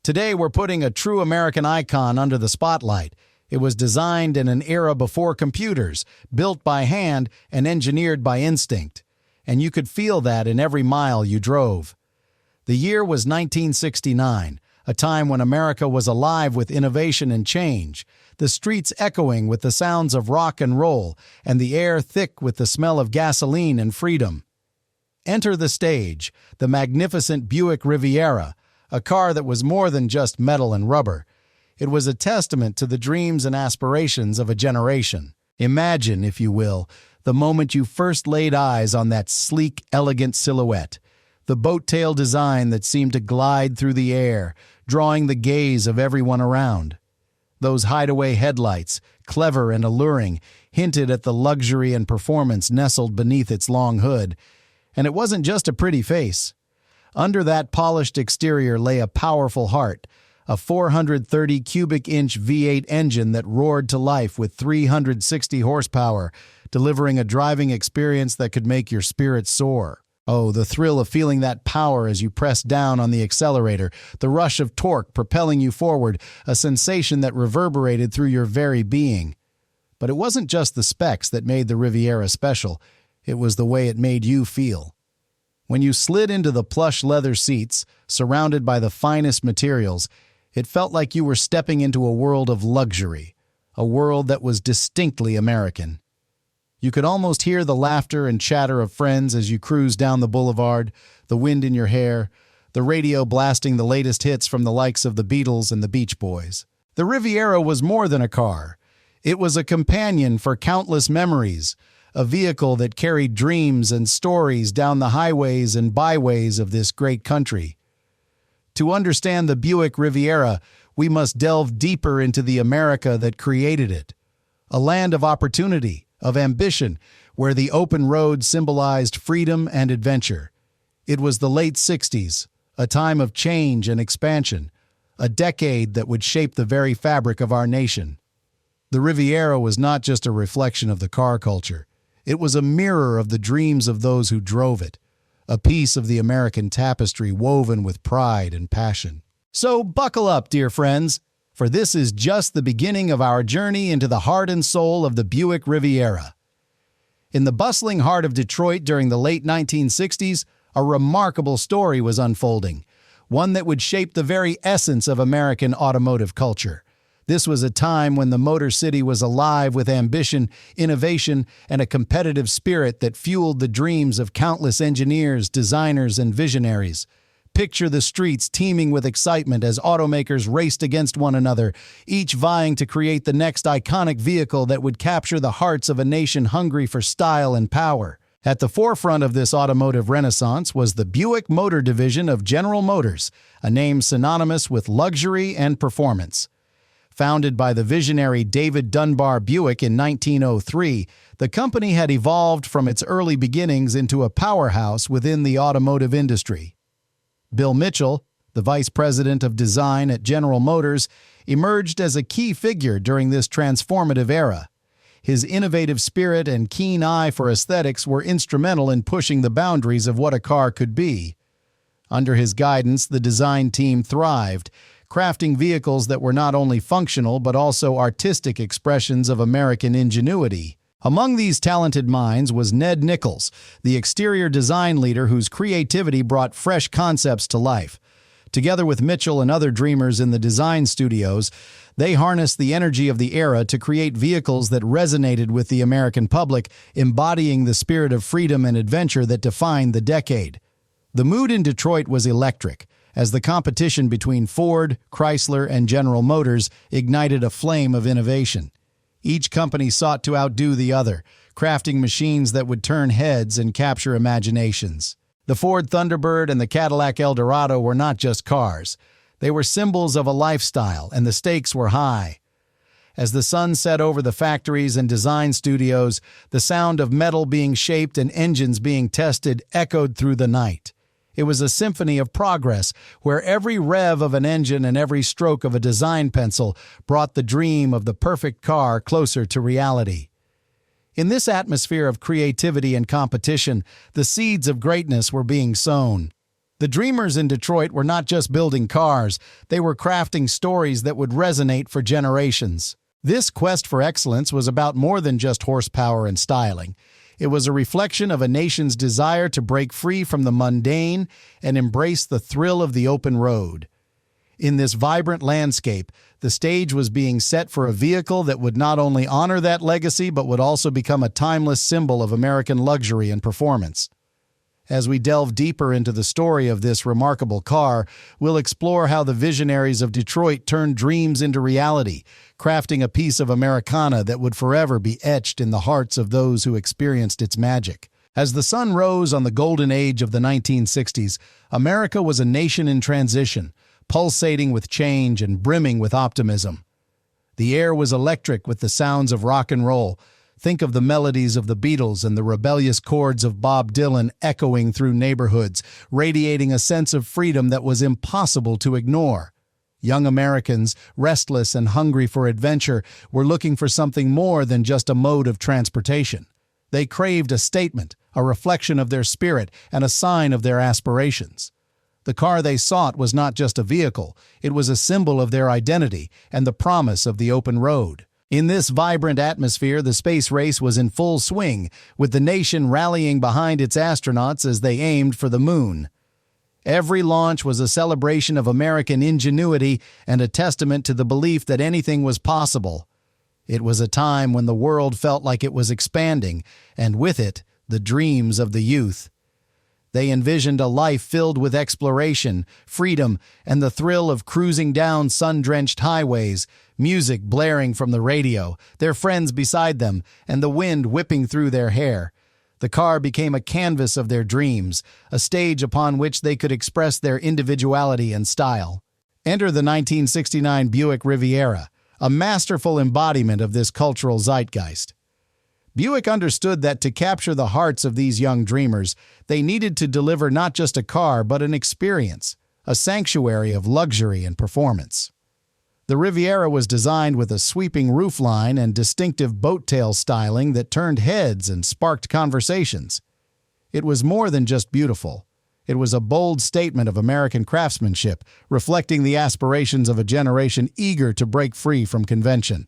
Today, we're putting a true American icon under the spotlight. It was designed in an era before computers, built by hand and engineered by instinct. And you could feel that in every mile you drove. The year was 1969, a time when America was alive with innovation and change, the streets echoing with the sounds of rock and roll, and the air thick with the smell of gasoline and freedom. Enter the stage, the magnificent Buick Riviera, a car that was more than just metal and rubber. It was a testament to the dreams and aspirations of a generation. Imagine, if you will, the moment you first laid eyes on that sleek, elegant silhouette, the boattail design that seemed to glide through the air, drawing the gaze of everyone around. Those hideaway headlights, clever and alluring, hinted at the luxury and performance nestled beneath its long hood. And it wasn't just a pretty face. Under that polished exterior lay a powerful heart, a 430 cubic inch V8 engine that roared to life with 360 horsepower, delivering a driving experience that could make your spirit soar. Oh, the thrill of feeling that power as you pressed down on the accelerator, the rush of torque propelling you forward, a sensation that reverberated through your very being. But it wasn't just the specs that made the Riviera special, it was the way it made you feel. When you slid into the plush leather seats, surrounded by the finest materials, it felt like you were stepping into a world of luxury, a world that was distinctly American. You could almost hear the laughter and chatter of friends as you cruised down the boulevard, the wind in your hair, the radio blasting the latest hits from the likes of the Beatles and the Beach Boys. The Riviera was more than a car. It was a companion for countless memories, a vehicle that carried dreams and stories down the highways and byways of this great country. To understand the Buick Riviera, we must delve deeper into the America that created it. A land of opportunity, of ambition, where the open road symbolized freedom and adventure. It was the late 60s, a time of change and expansion, a decade that would shape the very fabric of our nation. The Riviera was not just a reflection of the car culture. It was a mirror of the dreams of those who drove it, a piece of the American tapestry woven with pride and passion. So buckle up, dear friends, for this is just the beginning of our journey into the heart and soul of the Buick Riviera. In the bustling heart of Detroit during the late 1960s, a remarkable story was unfolding, one that would shape the very essence of American automotive culture. This was a time when the Motor City was alive with ambition, innovation, and a competitive spirit that fueled the dreams of countless engineers, designers, and visionaries. Picture the streets teeming with excitement as automakers raced against one another, each vying to create the next iconic vehicle that would capture the hearts of a nation hungry for style and power. At the forefront of this automotive renaissance was the Buick Motor Division of General Motors, a name synonymous with luxury and performance. Founded by the visionary David Dunbar Buick in 1903, the company had evolved from its early beginnings into a powerhouse within the automotive industry. Bill Mitchell, the vice president of design at General Motors, emerged as a key figure during this transformative era. His innovative spirit and keen eye for aesthetics were instrumental in pushing the boundaries of what a car could be. Under his guidance, the design team thrived, crafting vehicles that were not only functional but also artistic expressions of American ingenuity. Among these talented minds was Ned Nichols, the exterior design leader whose creativity brought fresh concepts to life. Together with Mitchell and other dreamers in the design studios, they harnessed the energy of the era to create vehicles that resonated with the American public, embodying the spirit of freedom and adventure that defined the decade. The mood in Detroit was electric, as the competition between Ford, Chrysler, and General Motors ignited a flame of innovation. Each company sought to outdo the other, crafting machines that would turn heads and capture imaginations. The Ford Thunderbird and the Cadillac Eldorado were not just cars. They were symbols of a lifestyle, and the stakes were high. As the sun set over the factories and design studios, the sound of metal being shaped and engines being tested echoed through the night. It was a symphony of progress, where every rev of an engine and every stroke of a design pencil brought the dream of the perfect car closer to reality. In this atmosphere of creativity and competition, the seeds of greatness were being sown. The dreamers in Detroit were not just building cars, they were crafting stories that would resonate for generations. This quest for excellence was about more than just horsepower and styling. It was a reflection of a nation's desire to break free from the mundane and embrace the thrill of the open road. In this vibrant landscape, the stage was being set for a vehicle that would not only honor that legacy but would also become a timeless symbol of American luxury and performance. As we delve deeper into the story of this remarkable car, we'll explore how the visionaries of Detroit turned dreams into reality, crafting a piece of Americana that would forever be etched in the hearts of those who experienced its magic. As the sun rose on the golden age of the 1960s, America was a nation in transition, pulsating with change and brimming with optimism. The air was electric with the sounds of rock and roll. Think of the melodies of the Beatles and the rebellious chords of Bob Dylan echoing through neighborhoods, radiating a sense of freedom that was impossible to ignore. Young Americans, restless and hungry for adventure, were looking for something more than just a mode of transportation. They craved a statement, a reflection of their spirit, and a sign of their aspirations. The car they sought was not just a vehicle, it was a symbol of their identity and the promise of the open road. In this vibrant atmosphere, the space race was in full swing, with the nation rallying behind its astronauts as they aimed for the moon. Every launch was a celebration of American ingenuity and a testament to the belief that anything was possible. It was a time when the world felt like it was expanding, and with it, the dreams of the youth. They envisioned a life filled with exploration, freedom, and the thrill of cruising down sun-drenched highways, music blaring from the radio, their friends beside them, and the wind whipping through their hair. The car became a canvas of their dreams, a stage upon which they could express their individuality and style. Enter the 1969 Buick Riviera, a masterful embodiment of this cultural zeitgeist. Buick understood that to capture the hearts of these young dreamers, they needed to deliver not just a car but an experience, a sanctuary of luxury and performance. The Riviera was designed with a sweeping roofline and distinctive boattail styling that turned heads and sparked conversations. It was more than just beautiful. It was a bold statement of American craftsmanship, reflecting the aspirations of a generation eager to break free from convention.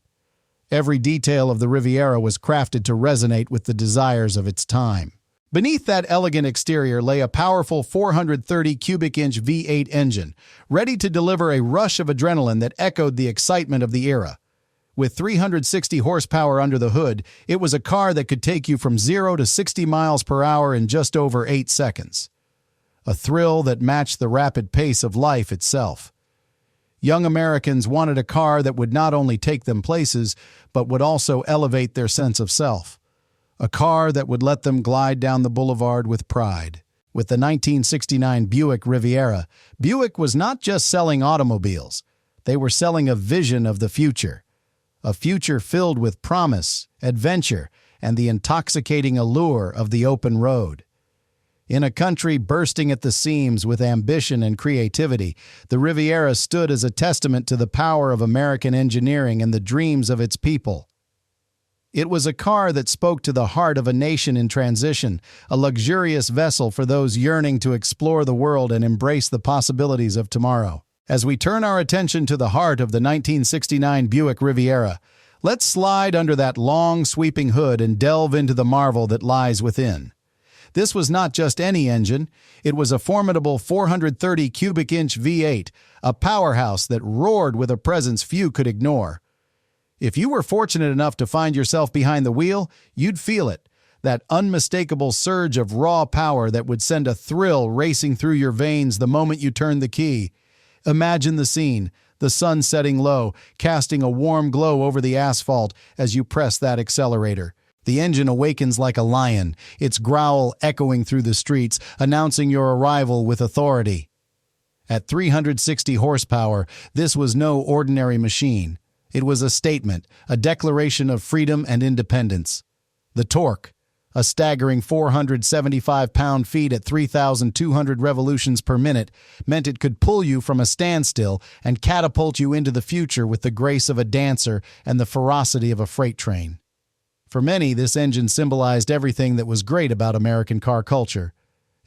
Every detail of the Riviera was crafted to resonate with the desires of its time. Beneath that elegant exterior lay a powerful 430 cubic-inch V8 engine, ready to deliver a rush of adrenaline that echoed the excitement of the era. With 360 horsepower under the hood, it was a car that could take you from 0 to 60 miles per hour in just over 8 seconds. A thrill that matched the rapid pace of life itself. Young Americans wanted a car that would not only take them places, but would also elevate their sense of self. A car that would let them glide down the boulevard with pride. With the 1969 Buick Riviera, Buick was not just selling automobiles. They were selling a vision of the future. A future filled with promise, adventure, and the intoxicating allure of the open road. In a country bursting at the seams with ambition and creativity, the Riviera stood as a testament to the power of American engineering and the dreams of its people. It was a car that spoke to the heart of a nation in transition, a luxurious vessel for those yearning to explore the world and embrace the possibilities of tomorrow. As we turn our attention to the heart of the 1969 Buick Riviera, let's slide under that long, sweeping hood and delve into the marvel that lies within. This was not just any engine, it was a formidable 430 cubic-inch V8, a powerhouse that roared with a presence few could ignore. If you were fortunate enough to find yourself behind the wheel, you'd feel it, that unmistakable surge of raw power that would send a thrill racing through your veins the moment you turned the key. Imagine the scene, the sun setting low, casting a warm glow over the asphalt as you press that accelerator. The engine awakens like a lion, its growl echoing through the streets, announcing your arrival with authority. At 360 horsepower, this was no ordinary machine. It was a statement, a declaration of freedom and independence. The torque, a staggering 475 pound-feet at 3,200 revolutions per minute, meant it could pull you from a standstill and catapult you into the future with the grace of a dancer and the ferocity of a freight train. For many, this engine symbolized everything that was great about American car culture.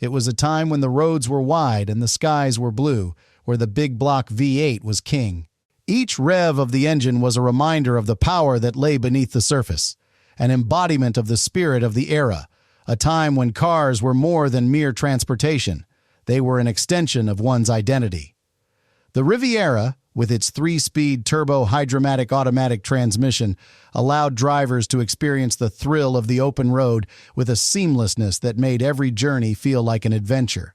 It was a time when the roads were wide and the skies were blue, where the big block V8 was king. Each rev of the engine was a reminder of the power that lay beneath the surface, an embodiment of the spirit of the era, a time when cars were more than mere transportation. They were an extension of one's identity. The Riviera, with its 3-speed turbo-hydromatic automatic transmission, allowed drivers to experience the thrill of the open road with a seamlessness that made every journey feel like an adventure.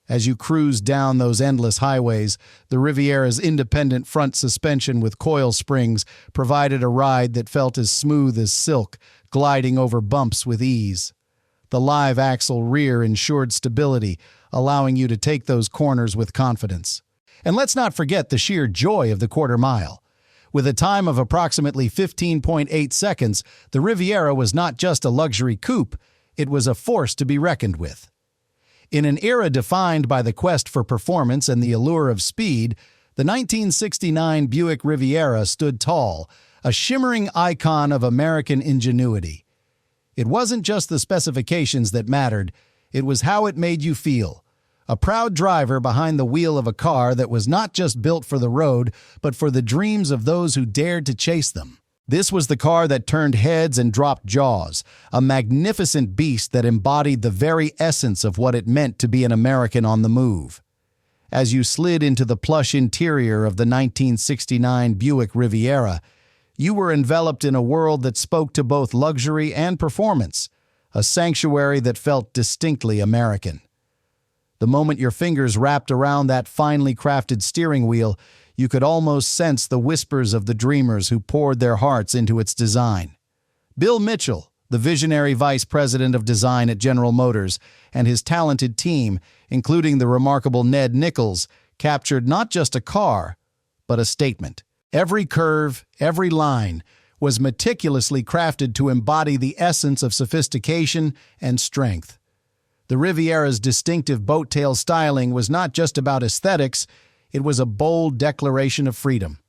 As you cruised down those endless highways, the Riviera's independent front suspension with coil springs provided a ride that felt as smooth as silk, gliding over bumps with ease. The live axle rear ensured stability, allowing you to take those corners with confidence. And let's not forget the sheer joy of the quarter mile. With a time of approximately 15.8 seconds, the Riviera was not just a luxury coupe, it was a force to be reckoned with. In an era defined by the quest for performance and the allure of speed, the 1969 Buick Riviera stood tall, a shimmering icon of American ingenuity. It wasn't just the specifications that mattered, it was how it made you feel. A proud driver behind the wheel of a car that was not just built for the road, but for the dreams of those who dared to chase them. This was the car that turned heads and dropped jaws, a magnificent beast that embodied the very essence of what it meant to be an American on the move. As you slid into the plush interior of the 1969 Buick Riviera, you were enveloped in a world that spoke to both luxury and performance, a sanctuary that felt distinctly American. The moment your fingers wrapped around that finely crafted steering wheel, you could almost sense the whispers of the dreamers who poured their hearts into its design. Bill Mitchell, the visionary vice president of design at General Motors, and his talented team, including the remarkable Ned Nichols, captured not just a car, but a statement. Every curve, every line, was meticulously crafted to embody the essence of sophistication and strength. The Riviera's distinctive boat-tail styling was not just about aesthetics, it was a bold declaration of freedom.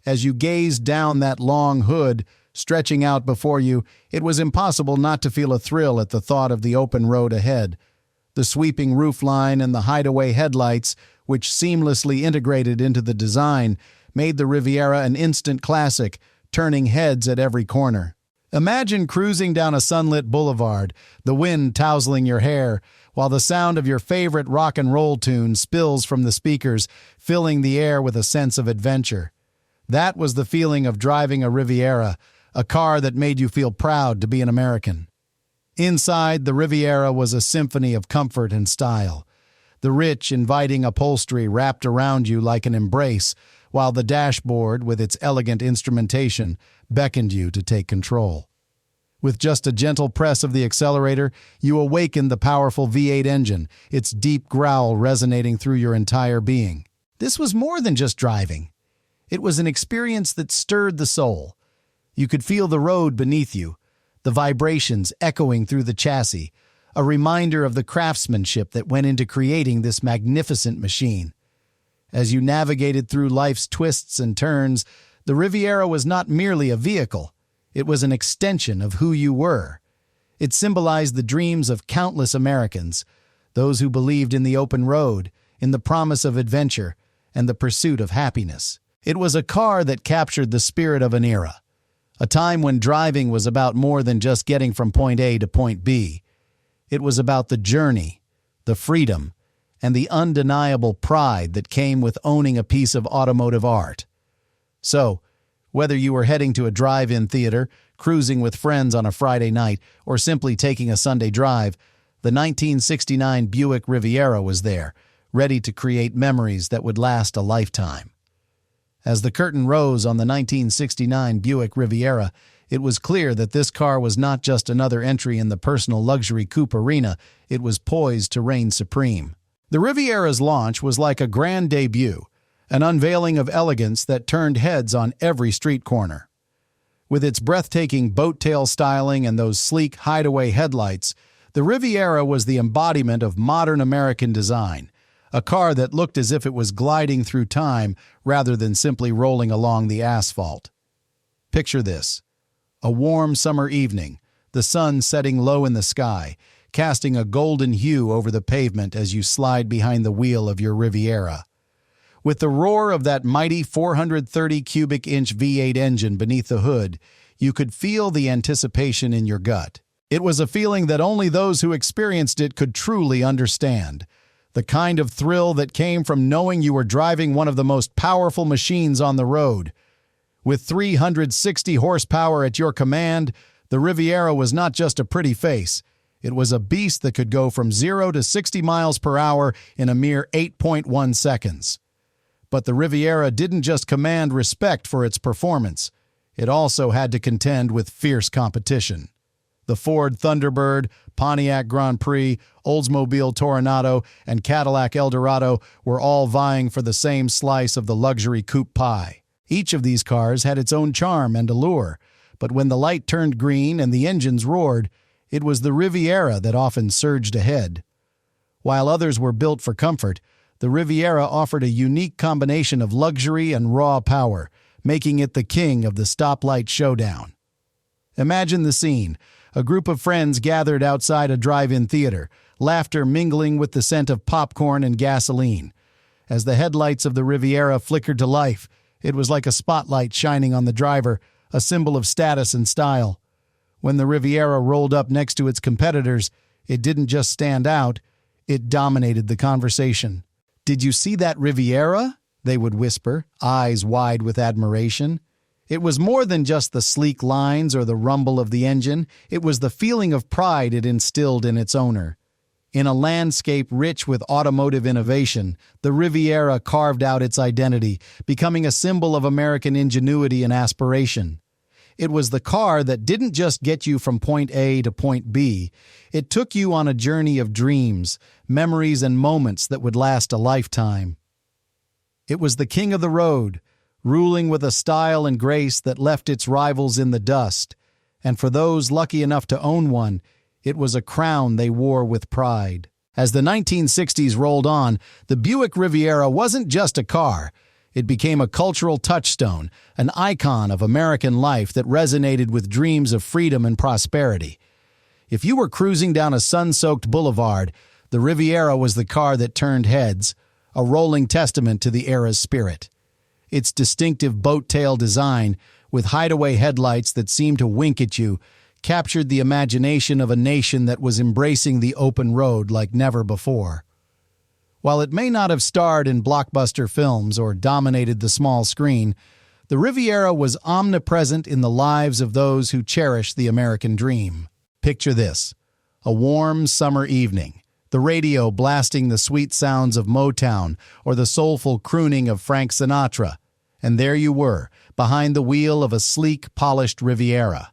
As you gazed down that long hood, stretching out before you, it was impossible not to feel a thrill at the thought of the open road ahead. The sweeping roofline and the hideaway headlights, which seamlessly integrated into the design, made the Riviera an instant classic, turning heads at every corner. Imagine cruising down a sunlit boulevard, the wind tousling your hair, while the sound of your favorite rock and roll tune spills from the speakers, filling the air with a sense of adventure. That was the feeling of driving a Riviera, a car that made you feel proud to be an American. Inside, the Riviera was a symphony of comfort and style. The rich, inviting upholstery wrapped around you like an embrace, while the dashboard, with its elegant instrumentation, beckoned you to take control. With just a gentle press of the accelerator, you awakened the powerful V8 engine, its deep growl resonating through your entire being. This was more than just driving. It was an experience that stirred the soul. You could feel the road beneath you, the vibrations echoing through the chassis, a reminder of the craftsmanship that went into creating this magnificent machine. As you navigated through life's twists and turns, the Riviera was not merely a vehicle. It was an extension of who you were. It symbolized the dreams of countless Americans, those who believed in the open road, in the promise of adventure, and the pursuit of happiness. It was a car that captured the spirit of an era, a time when driving was about more than just getting from point A to point B. It was about the journey, the freedom, and the undeniable pride that came with owning a piece of automotive art. So, whether you were heading to a drive-in theater, cruising with friends on a Friday night, or simply taking a Sunday drive, the 1969 Buick Riviera was there, ready to create memories that would last a lifetime. As the curtain rose on the 1969 Buick Riviera, it was clear that this car was not just another entry in the personal luxury coupe arena, it was poised to reign supreme. The Riviera's launch was like a grand debut, an unveiling of elegance that turned heads on every street corner. With its breathtaking boat-tail styling and those sleek hideaway headlights, the Riviera was the embodiment of modern American design, a car that looked as if it was gliding through time rather than simply rolling along the asphalt. Picture this: a warm summer evening, the sun setting low in the sky, casting a golden hue over the pavement as you slide behind the wheel of your Riviera. With the roar of that mighty 430 cubic inch V8 engine beneath the hood, you could feel the anticipation in your gut. It was a feeling that only those who experienced it could truly understand. The kind of thrill that came from knowing you were driving one of the most powerful machines on the road. With 360 horsepower at your command, the Riviera was not just a pretty face. It was a beast that could go from 0 to 60 miles per hour in a mere 8.1 seconds. But the Riviera didn't just command respect for its performance. It also had to contend with fierce competition. The Ford Thunderbird, Pontiac Grand Prix, Oldsmobile Toronado, and Cadillac Eldorado were all vying for the same slice of the luxury coupe pie. Each of these cars had its own charm and allure, but when the light turned green and the engines roared, it was the Riviera that often surged ahead. While others were built for comfort, the Riviera offered a unique combination of luxury and raw power, making it the king of the stoplight showdown. Imagine the scene. A group of friends gathered outside a drive-in theater, laughter mingling with the scent of popcorn and gasoline. As the headlights of the Riviera flickered to life, it was like a spotlight shining on the driver, a symbol of status and style. When the Riviera rolled up next to its competitors, it didn't just stand out, it dominated the conversation. "Did you see that Riviera?" they would whisper, eyes wide with admiration. It was more than just the sleek lines or the rumble of the engine. It was the feeling of pride it instilled in its owner. In a landscape rich with automotive innovation, the Riviera carved out its identity, becoming a symbol of American ingenuity and aspiration. It was the car that didn't just get you from point A to point B. It took you on a journey of dreams, memories, and moments that would last a lifetime. It was the king of the road, ruling with a style and grace that left its rivals in the dust. And for those lucky enough to own one, it was a crown they wore with pride. As the 1960s rolled on, the Buick Riviera wasn't just a car. It became a cultural touchstone, an icon of American life that resonated with dreams of freedom and prosperity. If you were cruising down a sun-soaked boulevard, the Riviera was the car that turned heads, a rolling testament to the era's spirit. Its distinctive boat-tail design, with hideaway headlights that seemed to wink at you, captured the imagination of a nation that was embracing the open road like never before. While it may not have starred in blockbuster films or dominated the small screen, the Riviera was omnipresent in the lives of those who cherish the American dream. Picture this: a warm summer evening, the radio blasting the sweet sounds of Motown or the soulful crooning of Frank Sinatra, and there you were, behind the wheel of a sleek, polished Riviera.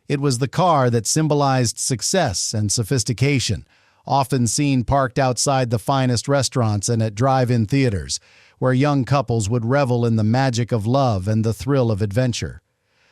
It was the car that symbolized success and sophistication, often seen parked outside the finest restaurants and at drive-in theaters, where young couples would revel in the magic of love and the thrill of adventure.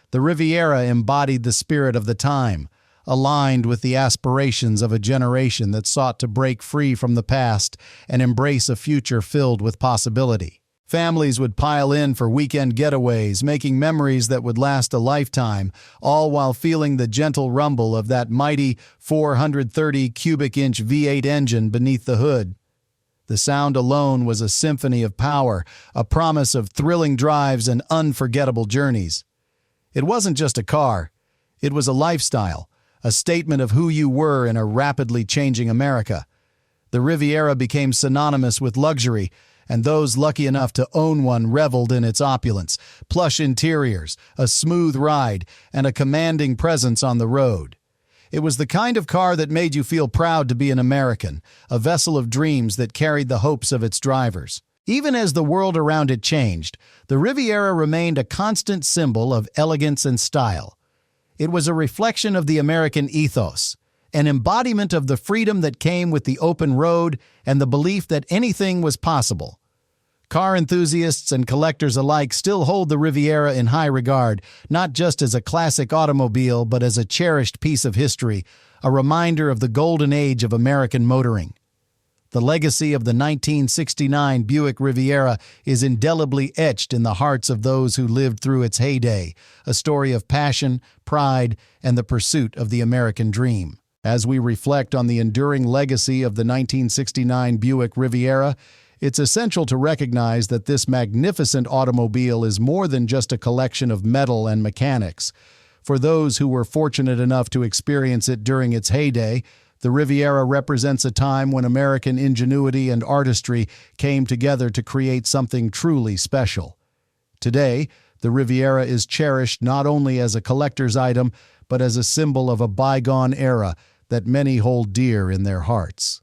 The Riviera embodied the spirit of the time, aligned with the aspirations of a generation that sought to break free from the past and embrace a future filled with possibility. Families would pile in for weekend getaways, making memories that would last a lifetime, all while feeling the gentle rumble of that mighty 430 cubic inch V8 engine beneath the hood. The sound alone was a symphony of power, a promise of thrilling drives and unforgettable journeys. It wasn't just a car. It was a lifestyle, a statement of who you were in a rapidly changing America. The Riviera became synonymous with luxury, and those lucky enough to own one reveled in its opulence, plush interiors, a smooth ride, and a commanding presence on the road. It was the kind of car that made you feel proud to be an American, a vessel of dreams that carried the hopes of its drivers. Even as the world around it changed, the Riviera remained a constant symbol of elegance and style. It was a reflection of the American ethos, an embodiment of the freedom that came with the open road and the belief that anything was possible. Car enthusiasts and collectors alike still hold the Riviera in high regard, not just as a classic automobile, but as a cherished piece of history, a reminder of the golden age of American motoring. The legacy of the 1969 Buick Riviera is indelibly etched in the hearts of those who lived through its heyday, a story of passion, pride, and the pursuit of the American dream. As we reflect on the enduring legacy of the 1969 Buick Riviera, it's essential to recognize that this magnificent automobile is more than just a collection of metal and mechanics. For those who were fortunate enough to experience it during its heyday, the Riviera represents a time when American ingenuity and artistry came together to create something truly special. Today, the Riviera is cherished not only as a collector's item, but as a symbol of a bygone era that many hold dear in their hearts.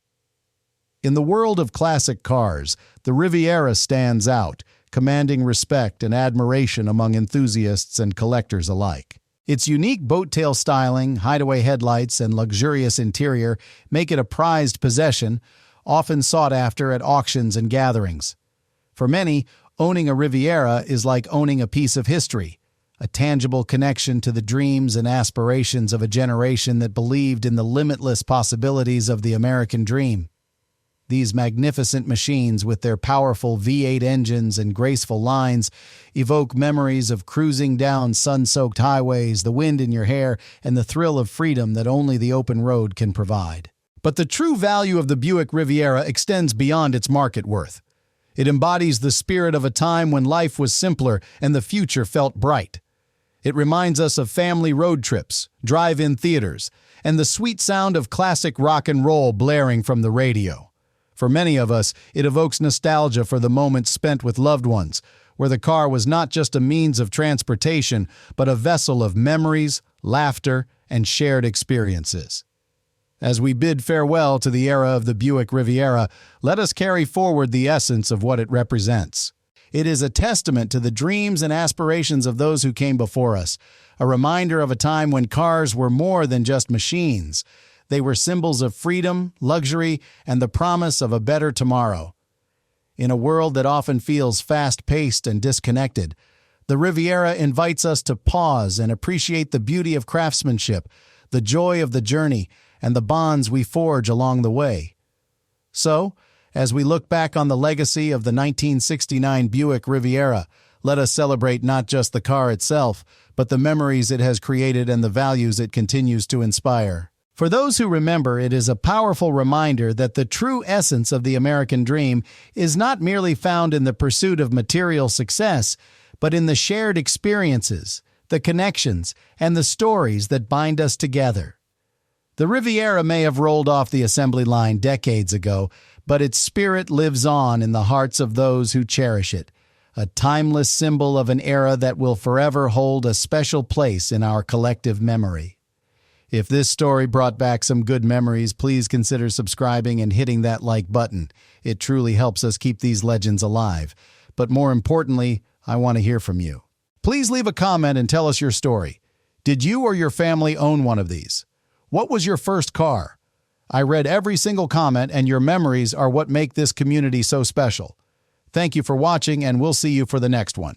In the world of classic cars, the Riviera stands out, commanding respect and admiration among enthusiasts and collectors alike. Its unique boat-tail styling, hideaway headlights, and luxurious interior make it a prized possession, often sought after at auctions and gatherings. For many, owning a Riviera is like owning a piece of history, a tangible connection to the dreams and aspirations of a generation that believed in the limitless possibilities of the American dream. These magnificent machines, with their powerful V8 engines and graceful lines, evoke memories of cruising down sun-soaked highways, the wind in your hair, and the thrill of freedom that only the open road can provide. But the true value of the Buick Riviera extends beyond its market worth. It embodies the spirit of a time when life was simpler and the future felt bright. It reminds us of family road trips, drive-in theaters, and the sweet sound of classic rock and roll blaring from the radio. For many of us, it evokes nostalgia for the moments spent with loved ones, where the car was not just a means of transportation, but a vessel of memories, laughter, and shared experiences. As we bid farewell to the era of the Buick Riviera, let us carry forward the essence of what it represents. It is a testament to the dreams and aspirations of those who came before us, a reminder of a time when cars were more than just machines. They were symbols of freedom, luxury, and the promise of a better tomorrow. In a world that often feels fast-paced and disconnected, the Riviera invites us to pause and appreciate the beauty of craftsmanship, the joy of the journey, and the bonds we forge along the way. So, as we look back on the legacy of the 1969 Buick Riviera, let us celebrate not just the car itself, but the memories it has created and the values it continues to inspire. For those who remember, it is a powerful reminder that the true essence of the American dream is not merely found in the pursuit of material success, but in the shared experiences, the connections, and the stories that bind us together. The Riviera may have rolled off the assembly line decades ago, but its spirit lives on in the hearts of those who cherish it, a timeless symbol of an era that will forever hold a special place in our collective memory. If this story brought back some good memories, please consider subscribing and hitting that like button. It truly helps us keep these legends alive. But more importantly, I want to hear from you. Please leave a comment and tell us your story. Did you or your family own one of these? What was your first car? I read every single comment, and your memories are what make this community so special. Thank you for watching, and we'll see you for the next one.